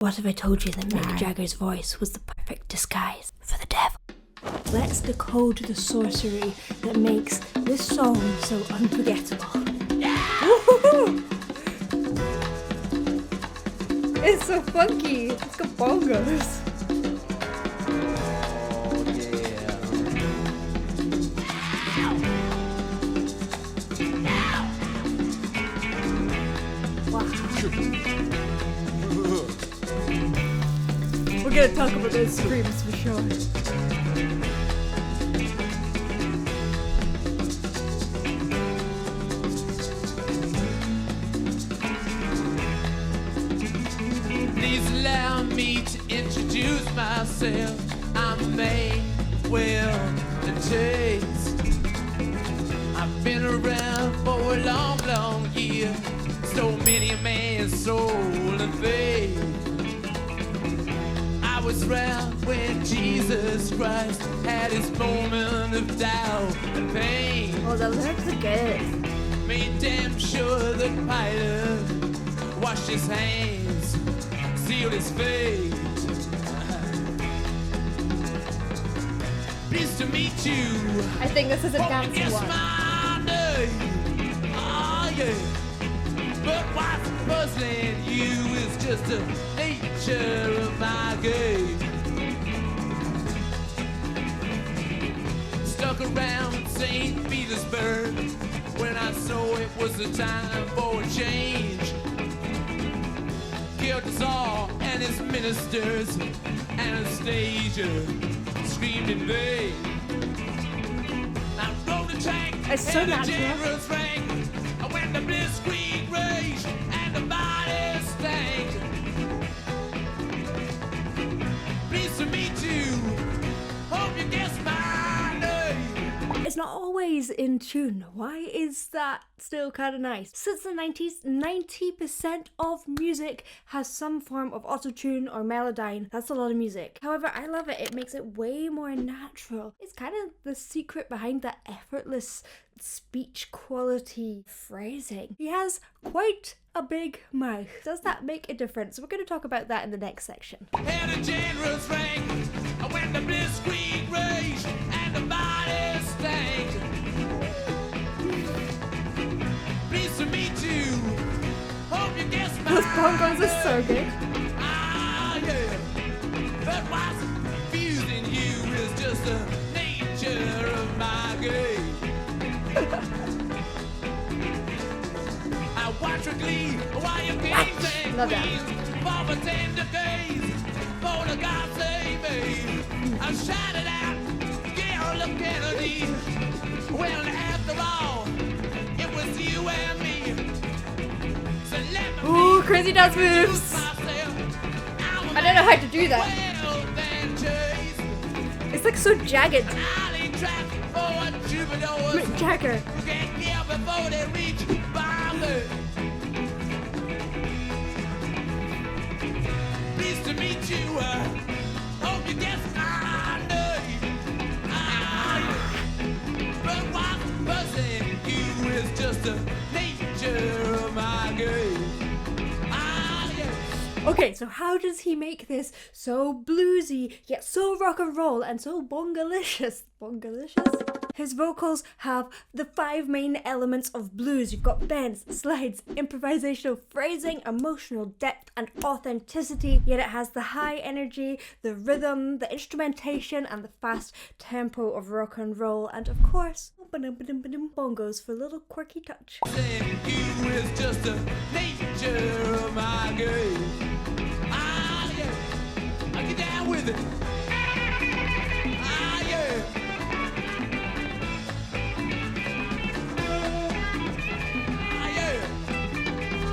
What if I told you that Mick Jagger's voice was the perfect disguise for the devil? Let's decode the sorcery that makes this song so unforgettable. Yeah! It's so funky. It's got bongos. We're gonna talk about those screams for sure. Please allow me to introduce myself. I'm May, Will, and Chase. I've been around for a long, long year. So many a man's soul and faith. I was around when Jesus Christ had his moment of doubt and pain. Oh, the lyrics are good. Made damn sure that Pilate washed his hands, sealed his fate. Pleased to meet you. I think this is a dancing Yes, one. my name. Oh, yeah. But what's puzzling you is just the nature of my game. Stuck around St. Petersburg when I saw it was the time for a change. Killed the Tsar and his ministers. Anastasia screamed in vain. I rode a tank It's so and the natural. generals rang. I went to blitzkrieg rage and the body stank. Pleased to meet you. Hope you guess my name. It's not always in tune. Why is that still kind of nice? Since the 90s, 90% of music has some form of auto-tune or melodyne. That's a lot of music. However, I love it. It makes it way more natural. It's kind of the secret behind that effortless speech quality phrasing. He has quite a big mouth. Does that make a difference? We're going to talk about that in the next section. And the generals rang. I went to blitzkrieg rage and the body stank. Pleased to meet you. Hope you guess my Those bongos are so good. Ah, yeah. But what's confusing you is just the nature of my game. I watch with glee while you kings and Love that. queens fall for 10 decades. For the God save me. I shouted out, Gerald Kennedy. Well, after all, it was you and me. So let me Ooh, crazy dance moves. I don't know how to do that. Well, then, Chase, It's like so jagged. alley trap for a troubadours. Mick Jagger. Can't kill before they reach Bombay. Pleased to meet you. Hope you guess my name. But what's buzzing you is just the nature of my game. Yeah. Okay, so how does he make this so bluesy, yet so rock and roll, and so bongalicious? Bongalicious? His vocals have the 5 main elements of blues. You've got bends, slides, improvisational phrasing, emotional depth, and authenticity. Yet it has the high energy, the rhythm, the instrumentation, and the fast tempo of rock and roll. And of course, bongos for a little quirky touch. Saying you is just the nature of my game. Ah, yeah. I get down with it. Ah, yeah. Ah, yeah.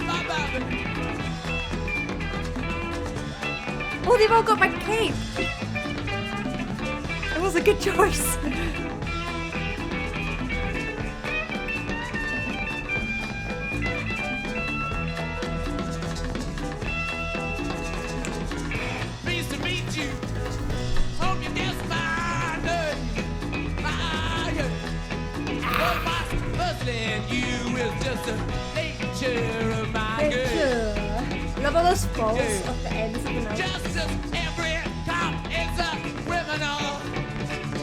Bye, bye. Oh, they've all got my cape! It was a good choice. Pleased to meet you. Hope you guess my name. Ah, yeah. But what's puzzling you is just just the nature of my game. Love all those falls Yeah. of the ends of the note. Just as every cop is a criminal,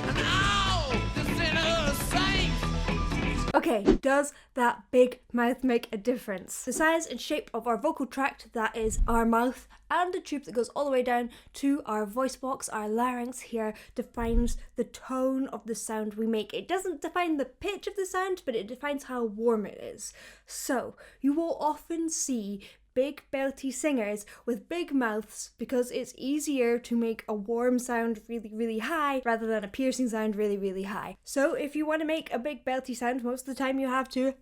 and all the sinners saints. Okay, does that big mouth make a difference? The size and shape of our vocal tract, that is our mouth, and the tube that goes all the way down to our voice box, our larynx here, defines the tone of the sound we make. It doesn't define the pitch of the sound, but it defines how warm it is. So, you will often see big belty singers with big mouths because it's easier to make a warm sound really, really high rather than a piercing sound really, really high. So if you want to make a big belty sound, most of the time you have to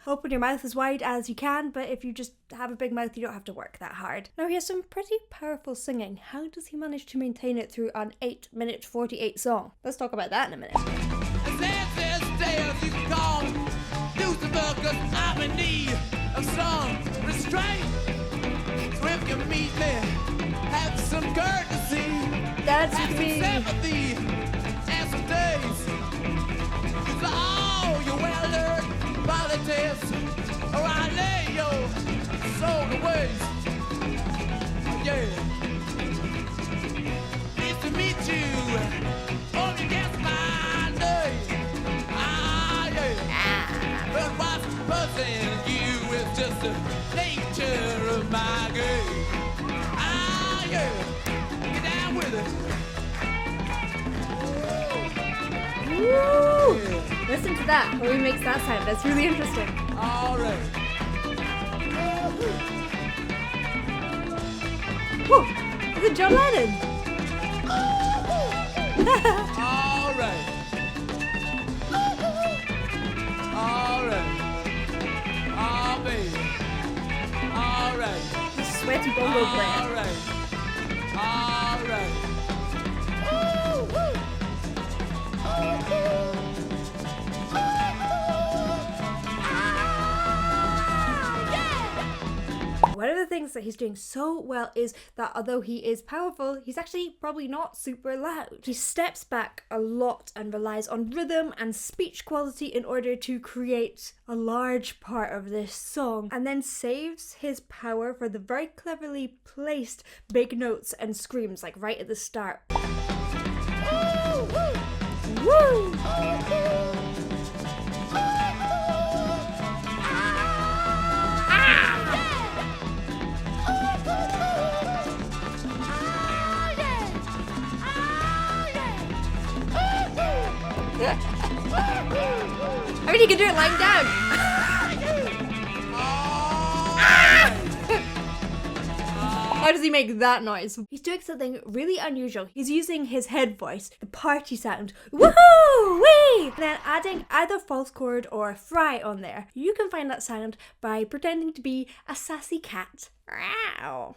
open your mouth as wide as you can, but if you just have a big mouth, you don't have to work that hard. Now he has some pretty powerful singing. How does he manage to maintain it through an 8-minute 48 song? Let's talk about that in a minute. As this tales you can call Lucifer, 'cause I'm in need of some restraint. So if you meet me, have some courtesy, That's have some me. sympathy, and some days. 'Cause all your well-learned politics, or I lay your soul to waste. Yeah. Nice to meet you. Hope you guess my name. Ah, yeah. But what's buzzing you is just the nature of my game. Ah, yeah. Get down with it. Woo! Listen to that, how he makes that sound. That's really interesting. All right. Whoa! Is it John Lennon? All right. All right. Oh, baby. All right. Sweaty bongo All player. right. All right. One of the things that he's doing so well is that although he is powerful, he's actually probably not super loud. He steps back a lot and relies on rhythm and speech quality in order to create a large part of this song, and then saves his power for the very cleverly placed big notes and screams, like right at the start. Woo! I mean, you can do it lying down. How does he make that noise? He's doing something really unusual. He's using his head voice, the party sound. Woohoo! Wee! And then adding either false chord or a fry on there. You can find that sound by pretending to be a sassy cat. Meow.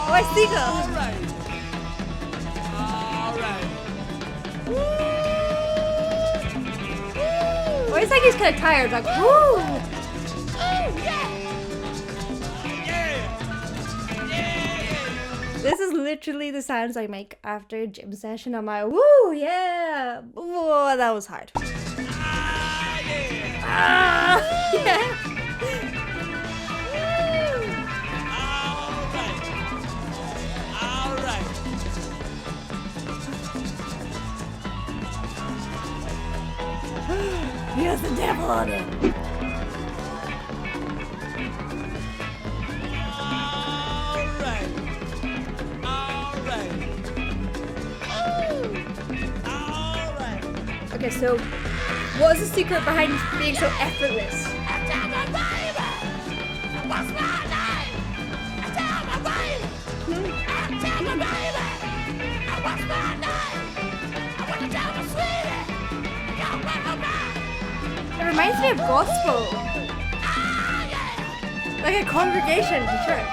Oh, I see All them. right. All right. Oh, it's like he's kind of tired. Like, woo! Yeah. This is literally the sounds I make after a gym session. I'm like, woo, yeah. Whoa, that was hard. Ah, yeah. Ah, yeah. All right. All right. He has the devil on him. All right. All right. All right. Okay, so what is the secret behind being so effortless? Tell my baby. What's my name? Tell my baby. Tell my baby. What's my name? I want to tell my sweetie. You're welcome. It reminds me of gospel. Like a congregation to church.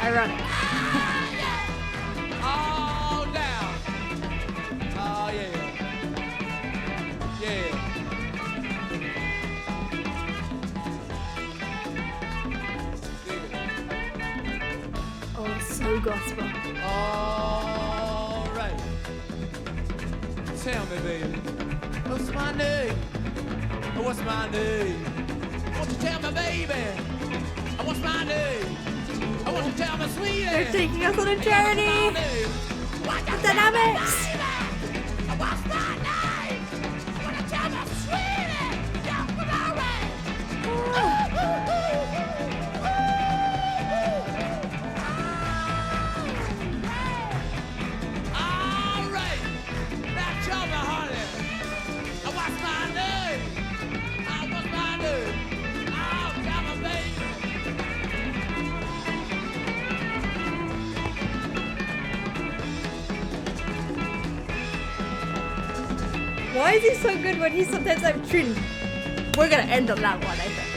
Ironic. All down. Oh, yeah. Yeah. so gospel. All right. Tell me, baby, what's my name? What's my name? Won't you tell me, baby? What's my name? I want you to tell me, sweetie. They're taking us on a journey. The dynamics. What's my name? Want to tell me, sweetie? Yeah, come on, all right. Now tell me, honey. What's my name? What's my name? Oh, tell me, baby. Why is he so good when he's sometimes like Trin? We're gonna end on that one, I think.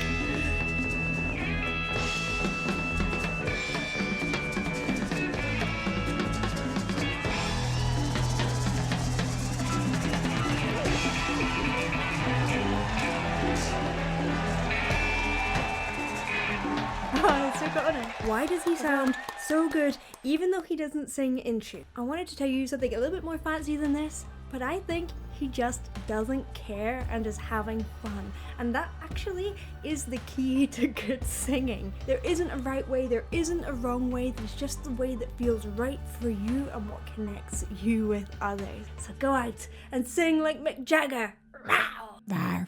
Oh, it's so good on it. Why does he sound so good even though he doesn't sing in tune? I wanted to tell you something a little bit more fancy than this, but I think he just doesn't care and is having fun. And that actually is the key to good singing. There isn't a right way, there isn't a wrong way, there's just the way that feels right for you and what connects you with others. So go out and sing like Mick Jagger. Rawr.